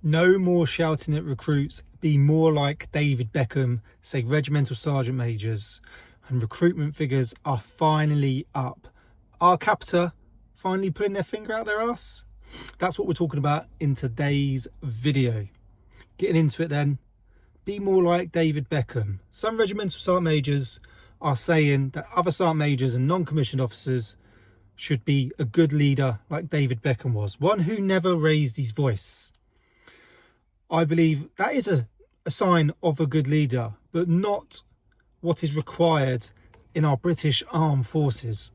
No more shouting at recruits. Be more like David Beckham, say regimental sergeant majors. And recruitment figures are finally up. Our capita finally putting their finger out their ass. That's what we're talking about in today's video. Getting into it then. Be more like David Beckham. Some regimental sergeant majors are saying that other sergeant majors and non-commissioned officers should be a good leader like David Beckham was. One who never raised his voice. I believe that is a sign of a good leader, but not what is required in our British Armed Forces.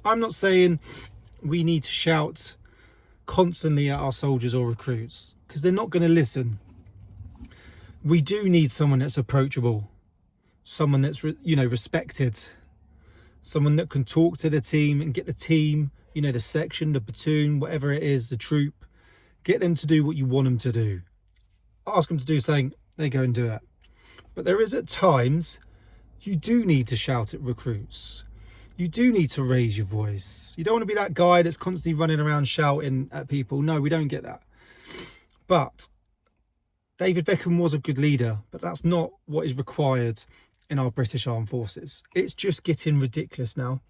I'm not saying we need to shout constantly at our soldiers or recruits, because they're not going to listen. We do need someone that's approachable, someone that's respected, someone that can talk to the team and get the team, the section, the platoon, whatever it is, the troop, get them to do what you want them to do. Ask them to do something, they go and do it. But there is at times you do need to shout at recruits. You do need to raise your voice. You don't want to be that guy that's constantly running around shouting at people. No, we don't get that. But David Beckham was a good leader, but that's not what is required in our British Armed Forces. It's just getting ridiculous now.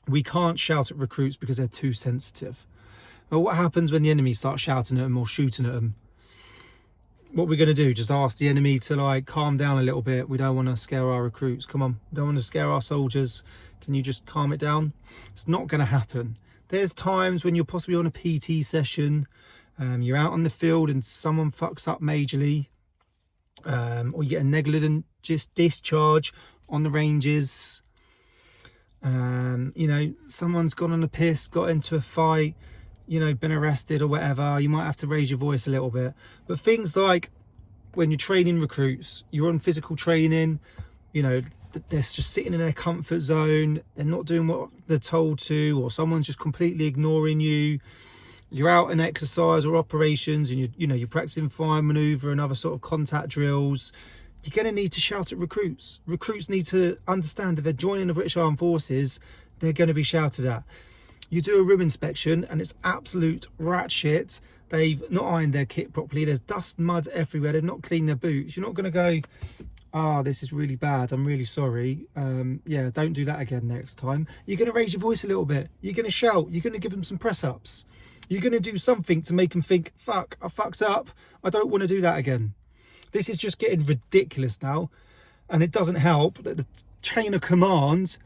We can't shout at recruits because they're too sensitive. Well, what happens when the enemy starts shouting at them or shooting at them? What we're going to do, just ask the enemy to calm down a little bit. We don't want to scare our recruits. Come on, we don't want to scare our soldiers. Can you just calm it down? It's not going to happen. There's times when you're possibly on a PT session, you're out on the field and someone fucks up majorly, or you get a negligent discharge on the ranges. Someone's gone on a piss, got into a fight, been arrested or whatever. You might have to raise your voice a little bit. But things like when you're training recruits, you're on physical training, they're just sitting in their comfort zone. They're not doing what they're told to, or someone's just completely ignoring you. You're out in exercise or operations and you're practicing fire maneuver and other sort of contact drills. You're going to need to shout at recruits. Recruits need to understand if they're joining the British Armed Forces, they're going to be shouted at. You do a room inspection and it's absolute rat shit. They've not ironed their kit properly. There's dust, mud everywhere. They've not cleaned their boots. You're not going to go, this is really bad. I'm really sorry. Don't do that again next time. You're going to raise your voice a little bit. You're going to shout. You're going to give them some press ups. You're going to do something to make them think, fuck, I fucked up. I don't want to do that again. This is just getting ridiculous now. And it doesn't help that the chain of commands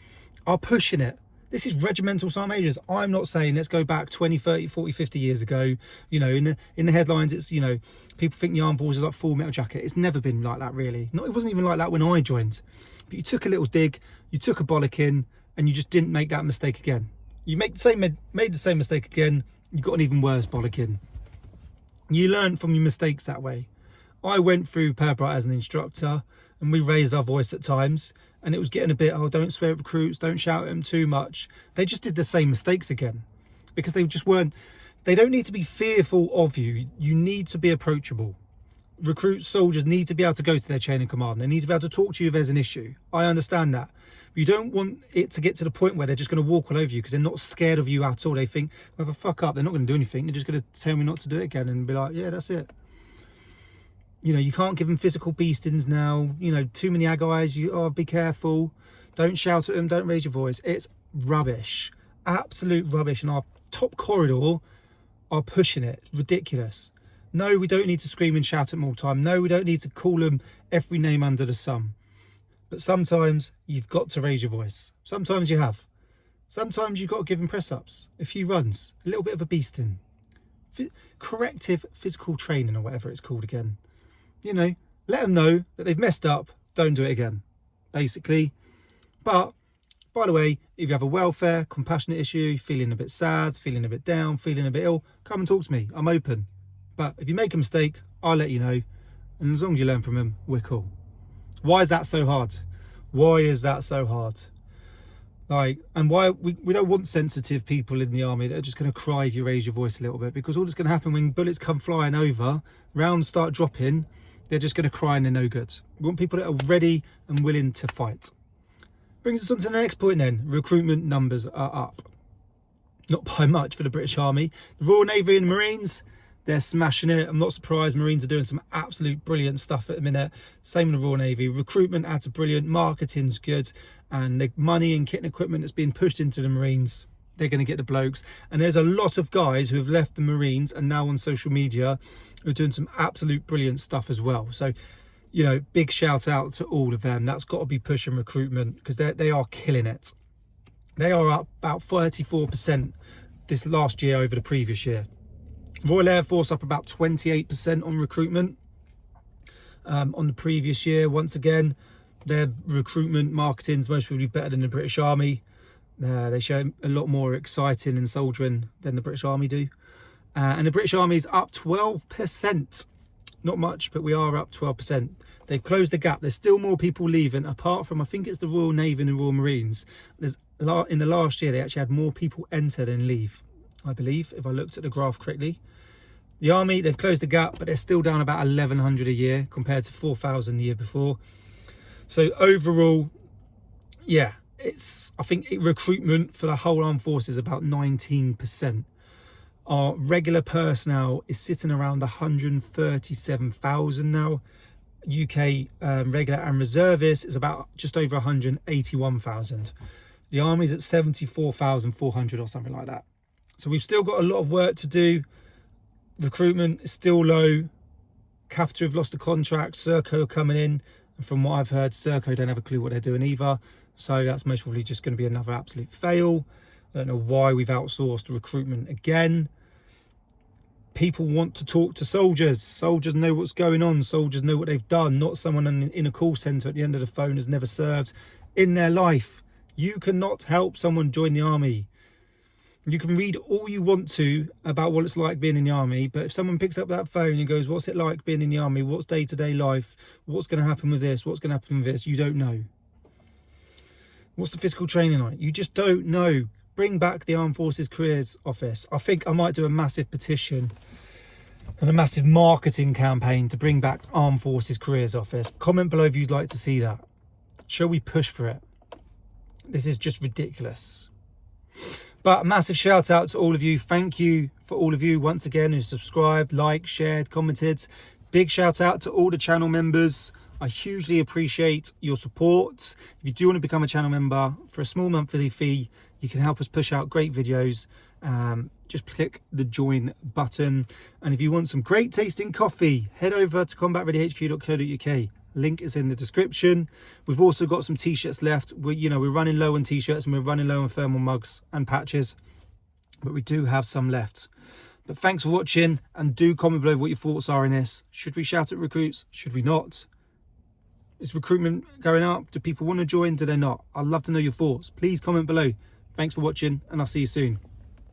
are pushing it. This is regimental sergeant majors. I'm not saying let's go back 20, 30, 40, 50 years ago. In the headlines, it's, people think the armed forces is like Full Metal Jacket. It's never been like that, really. It wasn't even like that when I joined. But you took a little dig, you took a bollocking, and you just didn't make that mistake again. You made the same mistake again, you got an even worse bollocking. You learn from your mistakes that way. I went through Purbright as an instructor, and we raised our voice at times, and it was getting a bit, don't swear at recruits, don't shout at them too much. They just did the same mistakes again because they just weren't. They don't need to be fearful of you. You need to be approachable. Recruits, soldiers need to be able to go to their chain of command. They need to be able to talk to you if there's an issue. I understand that. But you don't want it to get to the point where they're just going to walk all over you because they're not scared of you at all. They think, well, if I fuck up, they're not going to do anything. They're just going to tell me not to do it again and be like, yeah, that's it. You can't give them physical beastings now. Too many ag eyes. Be careful. Don't shout at them. Don't raise your voice. It's rubbish. Absolute rubbish. And our top corridor are pushing it. Ridiculous. No, we don't need to scream and shout at them all the time. No, we don't need to call them every name under the sun. But sometimes you've got to raise your voice. Sometimes you have. Sometimes you've got to give them press-ups. A few runs. A little bit of a beasting. Corrective physical training or whatever it's called again. Let them know that they've messed up. Don't do it again, basically. But, by the way, if you have a welfare, compassionate issue, feeling a bit sad, feeling a bit down, feeling a bit ill, come and talk to me. I'm open. But if you make a mistake, I'll let you know. And as long as you learn from them, we're cool. Why is that so hard? Why is that so hard? And why we don't want sensitive people in the army that are just going to cry if you raise your voice a little bit, because all that's going to happen when bullets come flying over, rounds start dropping, they're just going to cry and they're no good. We want people that are ready and willing to fight. Brings us on to the next point then. Recruitment numbers are up. Not by much for the British Army. The Royal Navy and the Marines, They're smashing it. I'm not surprised. Marines are doing some absolute brilliant stuff at the minute. Same with the Royal Navy. Recruitment ads are brilliant. Marketing's good. And the money and kit and equipment that's being pushed into the Marines, they're going to get the blokes. And there's a lot of guys who have left the Marines and now on social media who are doing some absolute brilliant stuff as well. So, you know, big shout out to all of them. That's got to be pushing recruitment, because they are killing it. They are up about 34% this last year over the previous year. Royal Air Force up about 28% on recruitment on the previous year. Once again, their recruitment marketing's most probably better than the British Army. They show a lot more exciting and soldiering than the British Army do. And the British Army is up 12%. Not much, but we are up 12%. They've closed the gap. There's still more people leaving, apart from, I think it's the Royal Navy and the Royal Marines. In the last year, they actually had more people enter than leave, I believe, if I looked at the graph correctly. The Army, they've closed the gap, but they're still down about 1,100 a year compared to 4,000 the year before. So overall, yeah, I think recruitment for the whole armed forces is about 19%. Our regular personnel is sitting around 137,000 now. UK regular and reservists is about just over 181,000. The Army's at 74,400 or something like that. So we've still got a lot of work to do. Recruitment is still low. Capita have lost the contract. Serco are coming in. And from what I've heard, Serco don't have a clue what they're doing either. So that's most probably just going to be another absolute fail. I don't know why we've outsourced recruitment again. People want to talk to soldiers. Soldiers know what's going on. Soldiers know what they've done. Not someone in a call centre at the end of the phone has never served in their life. You cannot help someone join the Army. You can read all you want to about what it's like being in the Army, but if someone picks up that phone and goes, what's it like being in the Army? What's day-to-day life? What's going to happen with this? What's going to happen with this? You don't know. What's the physical training like? You just don't know. Bring back the Armed Forces Careers Office. I think I might do a massive petition and a massive marketing campaign to bring back Armed Forces Careers Office. Comment below if you'd like to see that. Shall we push for it? This is just ridiculous. But a massive shout out to all of you. Thank you for all of you once again who subscribed, liked, shared, commented. Big shout out to all the channel members. I hugely appreciate your support. If you do want to become a channel member for a small monthly fee, you can help us push out great videos. Just click the join button. And if you want some great tasting coffee, head over to combatreadyhq.co.uk. Link is in the description. We've also got some t-shirts left. We're running low on t-shirts and we're running low on thermal mugs and patches, but we do have some left. But thanks for watching, and do comment below what your thoughts are in this. Should we shout at recruits? Should we not? Is recruitment going up? Do people want to join? Do they not? I'd love to know your thoughts. Please comment below. Thanks for watching, and I'll see you soon.